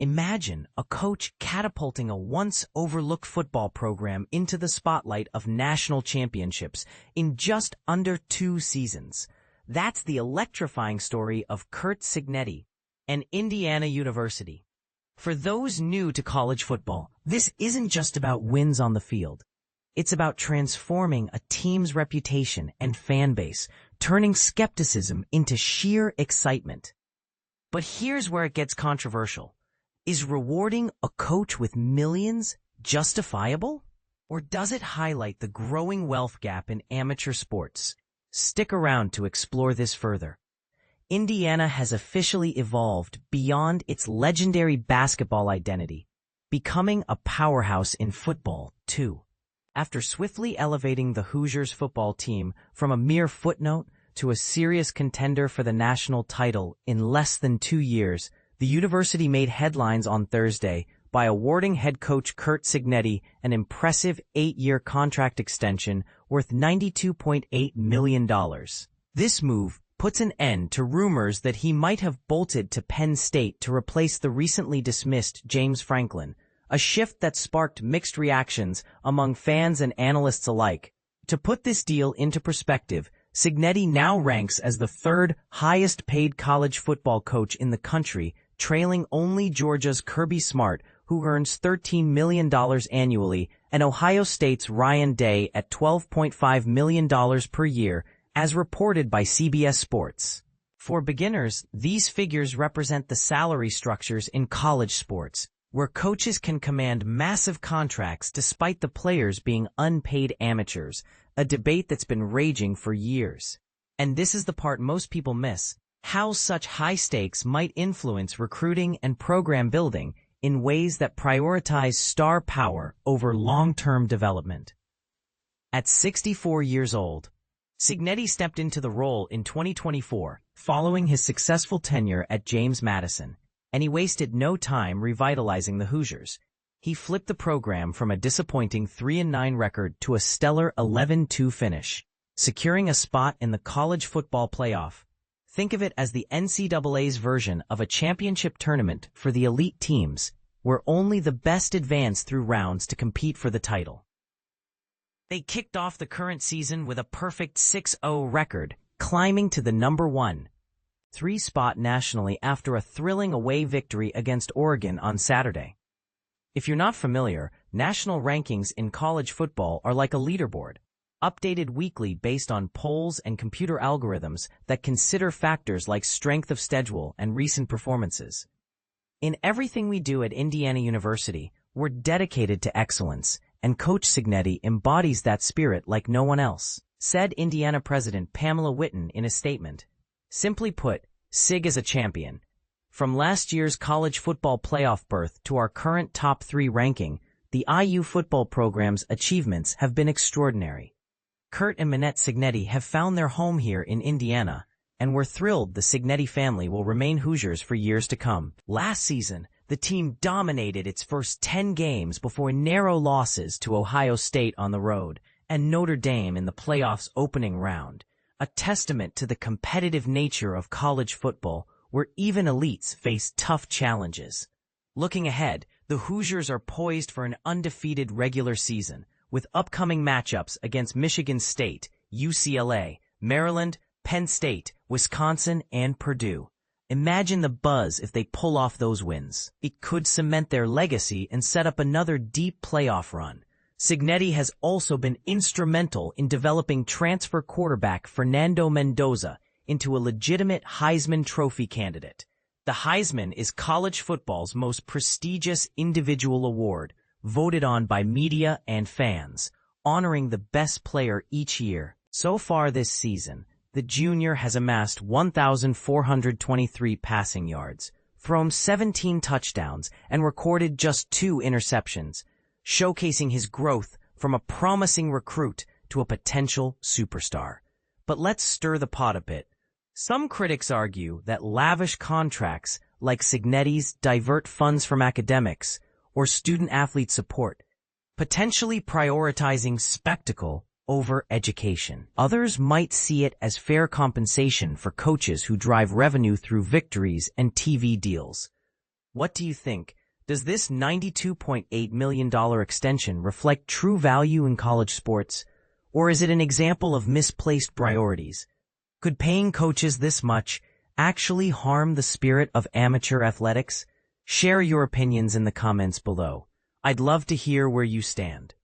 Imagine a coach catapulting a once-overlooked football program into the spotlight of national championships in just under 2 seasons. That's the electrifying story of Curt Cignetti and Indiana University. For those new to college football, this isn't just about wins on the field. It's about transforming a team's reputation and fan base, turning skepticism into sheer excitement. But here's where it gets controversial. Is rewarding a coach with millions justifiable? Or does it highlight the growing wealth gap in amateur sports? Stick around to explore this further. Indiana has officially evolved beyond its legendary basketball identity, becoming a powerhouse in football, too. After swiftly elevating the Hoosiers football team from a mere footnote to a serious contender for the national title in less than 2 years, the university made headlines on Thursday by awarding head coach Curt Cignetti an impressive 8-year contract extension worth $92.8 million. This move puts an end to rumors that he might have bolted to Penn State to replace the recently dismissed James Franklin, a shift that sparked mixed reactions among fans and analysts alike. To put this deal into perspective, Cignetti now ranks as the 3rd highest-paid college football coach in the country, trailing only Georgia's Kirby Smart, who earns $13 million annually, and Ohio State's Ryan Day at $12.5 million per year, as reported by CBS Sports. For beginners, these figures represent the salary structures in college sports, where coaches can command massive contracts despite the players being unpaid amateurs, a debate that's been raging for years. And this is the part most people miss: how such high stakes might influence recruiting and program building in ways that prioritize star power over long-term development. At 64 years old, Cignetti stepped into the role in 2024 following his successful tenure at James Madison, and he wasted no time revitalizing the Hoosiers. He flipped the program from a disappointing 3-9 record to a stellar 11-2 finish, securing a spot in the college football playoff. Think of it as the NCAA's version of a championship tournament for the elite teams, where only the best advance through rounds to compete for the title. They kicked off the current season with a perfect 6-0 record, climbing to the number 1-3 spot nationally after a thrilling away victory against Oregon on Saturday. If you're not familiar, national rankings in college football are like a leaderboard, updated weekly based on polls and computer algorithms that consider factors like strength of schedule and recent performances. In everything we do at Indiana University, we're dedicated to excellence, and Coach Cignetti embodies that spirit like no one else, said Indiana President Pamela Whitten in a statement. Simply put, Sig is a champion. From last year's college football playoff berth to our current top 3 ranking, the IU football program's achievements have been extraordinary. Curt and Minette Cignetti have found their home here in Indiana, and we're thrilled the Cignetti family will remain Hoosiers for years to come. Last season, the team dominated its first 10 games before narrow losses to Ohio State on the road and Notre Dame in the playoffs' opening round, a testament to the competitive nature of college football, where even elites face tough challenges. Looking ahead, the Hoosiers are poised for an undefeated regular season, with upcoming matchups against Michigan State, UCLA, Maryland, Penn State, Wisconsin, and Purdue. Imagine the buzz if they pull off those wins. It could cement their legacy and set up another deep playoff run. Cignetti has also been instrumental in developing transfer quarterback Fernando Mendoza into a legitimate Heisman Trophy candidate. The Heisman is college football's most prestigious individual award, voted on by media and fans, honoring the best player each year. So far this season, the junior has amassed 1,423 passing yards, thrown 17 touchdowns, and recorded just 2 interceptions, showcasing his growth from a promising recruit to a potential superstar. But let's stir the pot a bit. Some critics argue that lavish contracts like Cignetti's divert funds from academics or student-athlete support, potentially prioritizing spectacle over education. Others might see it as fair compensation for coaches who drive revenue through victories and TV deals. What do you think? Does this $92.8 million extension reflect true value in college sports? Or is it an example of misplaced priorities? Could paying coaches this much actually harm the spirit of amateur athletics? Share your opinions in the comments below. I'd love to hear where you stand.